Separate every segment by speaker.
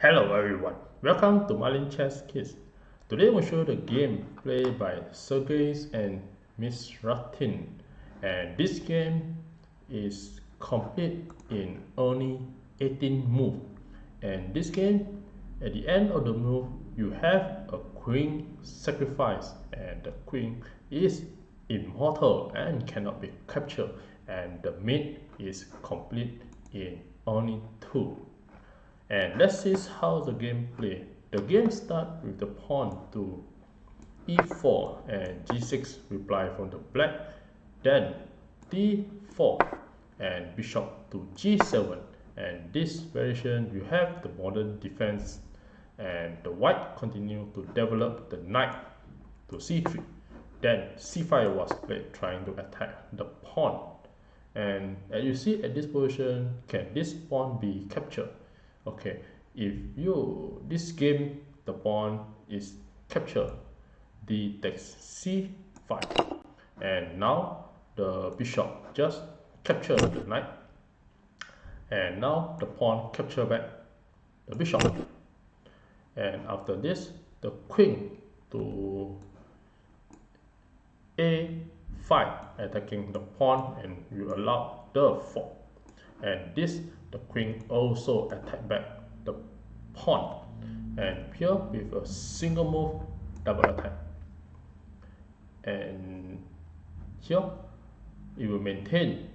Speaker 1: Hello everyone, welcome to Marlin Chess Kids. Today we'll show the game played by Sergei and Misratdin, and this game is complete in only 18 moves. And this game, at the end of the move, you have a queen sacrifice, and the queen is immortal and cannot be captured, and the mate is complete in only 2. And let's see how the game play. The game starts with the pawn to e4 and g6 reply from the black, then d4 and bishop to g7, and this variation you have the modern defense, and the white continue to develop the knight to c3, then c5 was played trying to attack the pawn, and as you see at this position, can this pawn be captured? Okay, if this game the pawn is captured, d takes c5, and now the bishop just capture the knight, and now the pawn capture back the bishop, and after this the queen to a5 attacking the pawn, and you allow the fork, and this the queen also attack back the pawn, and here with a single move double attack, and here it will maintain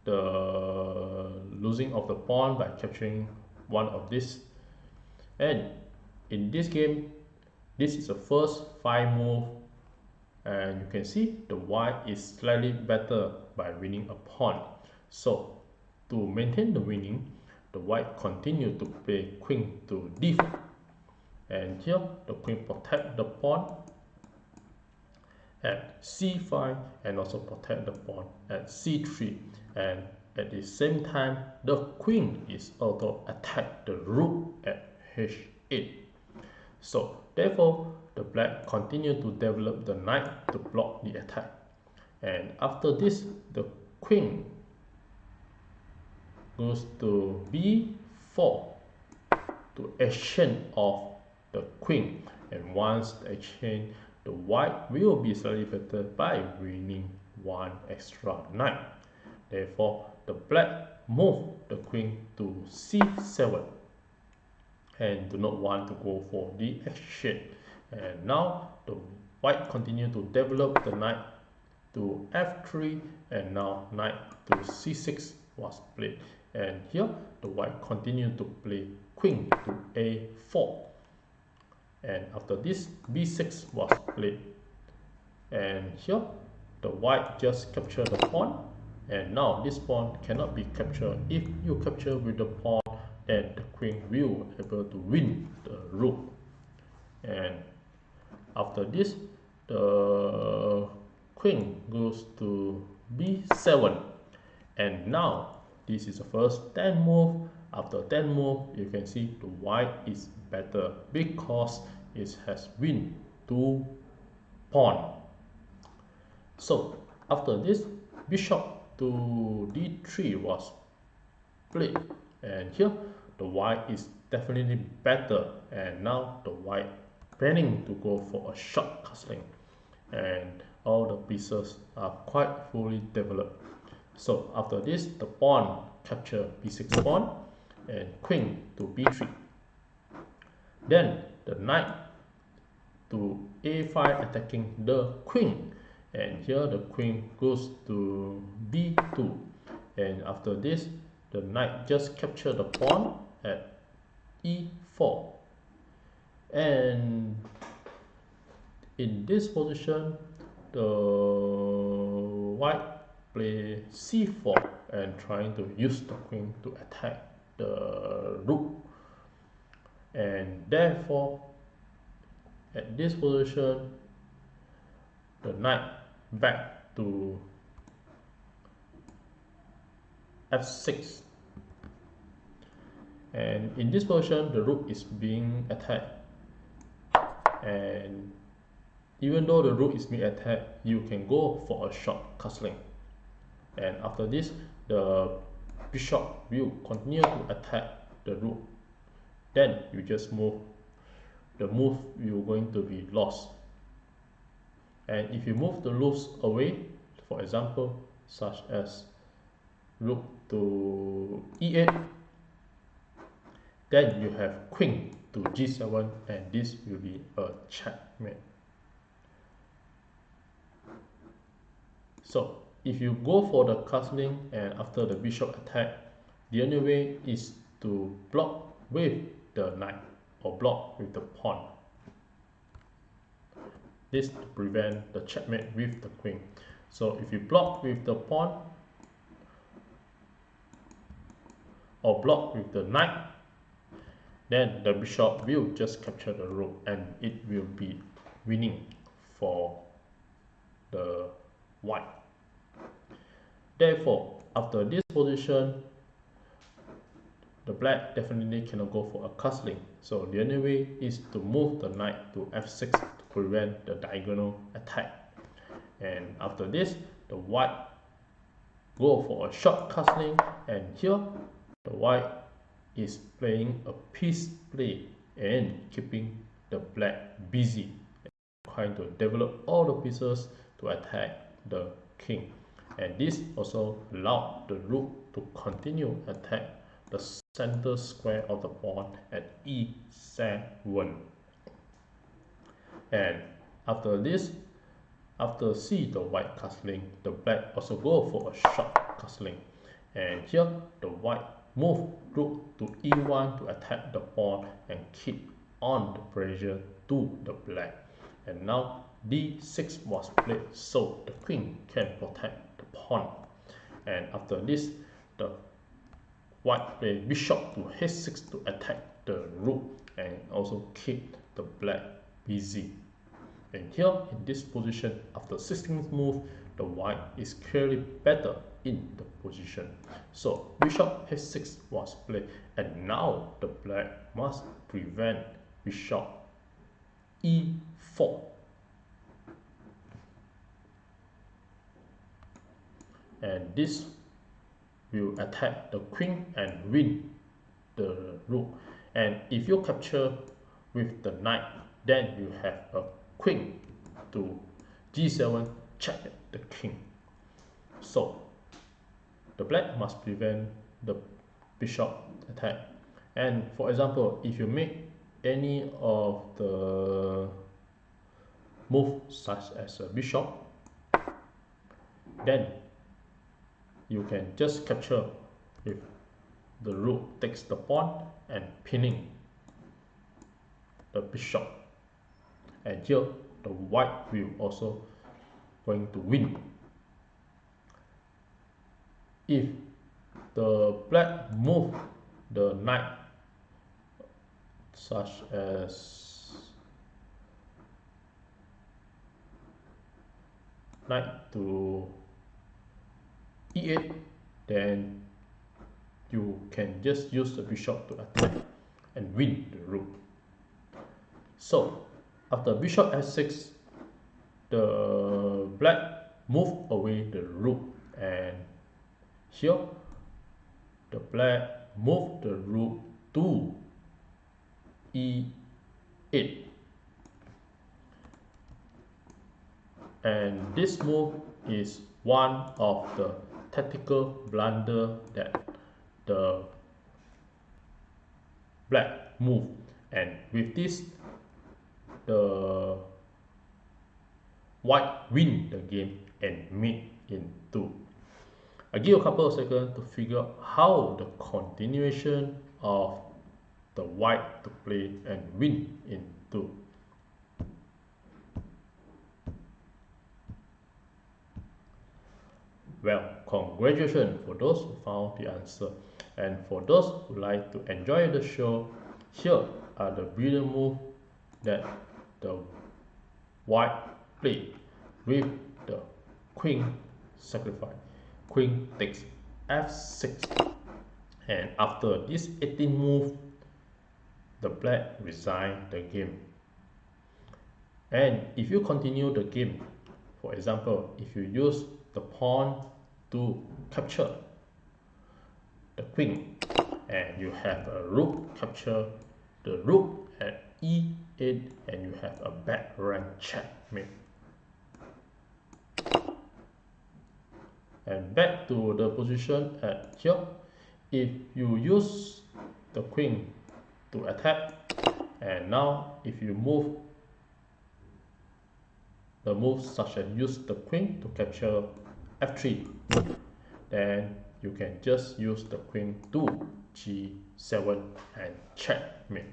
Speaker 1: the losing of the pawn by capturing one of this. And in this game, this is the first 5 move, and you can see the white is slightly better by winning a pawn. So to maintain the winning, the white continue to play queen to d4, and here the queen protect the pawn at c5 and also protect the pawn at c3, and at the same time the queen is also attack the rook at h8. So therefore the black continue to develop the knight to block the attack, and after this the queen goes to b4 to exchange of the queen, and once the exchange, the white will be celebrated by winning one extra knight. Therefore the black move the queen to c7 and do not want to go for the exchange, and now the white continue to develop the knight to f3, and now knight to c6 was played, and here the white continue to play queen to a4, and after this b6 was played, and here the white just capture the pawn, and now this pawn cannot be captured. If you capture with the pawn, then the queen will be able to win the rook, and after this the queen goes to b7, and now this is the first 10 move. After 10 move, you can see the white is better because it has win 2 pawn. So after this, bishop to d3 was played, and here the white is definitely better, and now the white planning to go for a short castling, and all the pieces are quite fully developed. So after this, the pawn capture b6 pawn and queen to b3, then the knight to a5 attacking the queen, and here the queen goes to b2, and after this the knight just capture the pawn at e4, and in this position the white play c4 and trying to use the queen to attack the rook, and therefore at this position the knight back to f6, and in this position the rook is being attacked, and even though the rook is being attacked, you can go for a short castling, and after this the bishop will continue to attack the rook, then you just move. The move you're going to be lost. And if you move the rooks away, for example, such as rook to e8, then you have queen to g7, and this will be a checkmate. So if you go for the castling and after the bishop attack, the only way is to block with the knight or block with the pawn. This to prevent the checkmate with the queen. So if you block with the pawn or block with the knight, then the bishop will just capture the rook and it will be winning for the white. Therefore, after this position, the black definitely cannot go for a castling. So the only way is to move the knight to f6 to prevent the diagonal attack. And after this, the white go for a short castling, and here the white is playing a piece play and keeping the black busy, trying to develop all the pieces to attack the king. And this also allowed the rook to continue attack the center square of the pawn at e7. And after this, after see the white castling, the black also go for a short castling. And here the white move rook to e1 to attack the pawn and keep on the pressure to the black. And now d6 was played so the queen can protect the pawn. And after this, the white play bishop to h6 to attack the rook and also keep the black busy. And here in this position, after 16th move, the white is clearly better in the position. So bishop h6 was played, and now the black must prevent bishop e4. And this will attack the queen and win the rook. And if you capture with the knight, then you have a queen to g7 check the king. So the black must prevent the bishop attack. And for example, if you make any of the move such as a bishop, then you can just capture if the rook takes the pawn and pinning the bishop. And here the white will also going to win. If the black move the knight such as knight to e8, then you can just use the bishop to attack and win the rook. So after bishop f6, the black move away the rook, and here the black move the rook to e8. And this move is one of the tactical blunder that the black move, and with this the white win the game and mate in 2. I give a couple of seconds to figure out how the continuation of the white to play and win in 2. Well, congratulations for those who found the answer, and for those who like to enjoy the show, here are the brilliant moves that the white play with the queen sacrifice. Queen takes f6, and after this 18 move, the black resign the game. And if you continue the game, for example, if you use the pawn to capture the queen and you have a rook capture the rook at e8 and you have a back rank checkmate. And back to the position at here, if you use the queen to attack, and now if you move the moves such as use the queen to capture f3, then you can just use the queen to g7 and checkmate.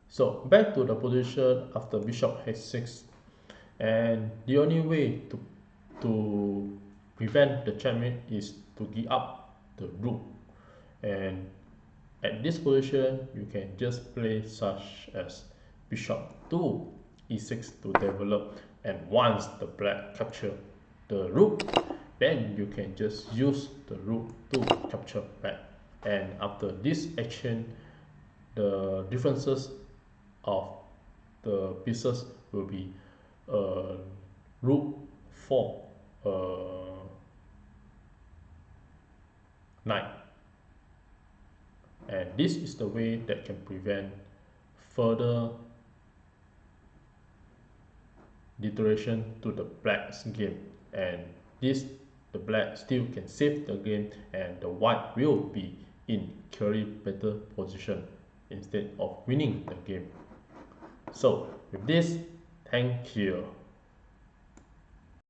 Speaker 1: So back to the position after bishop h6, and the only way to prevent the checkmate is to give up the rook, and at this position you can just play such as bishop to e6 to develop, and once the black capture the rook, then you can just use the rook to capture back. And after this action, the differences of the pieces will be rook 4 9, and this is the way that can prevent further deterioration to the black's game, and this the black still can save the game, and the white will be in clearly better position instead of winning the game. So with this, thank you.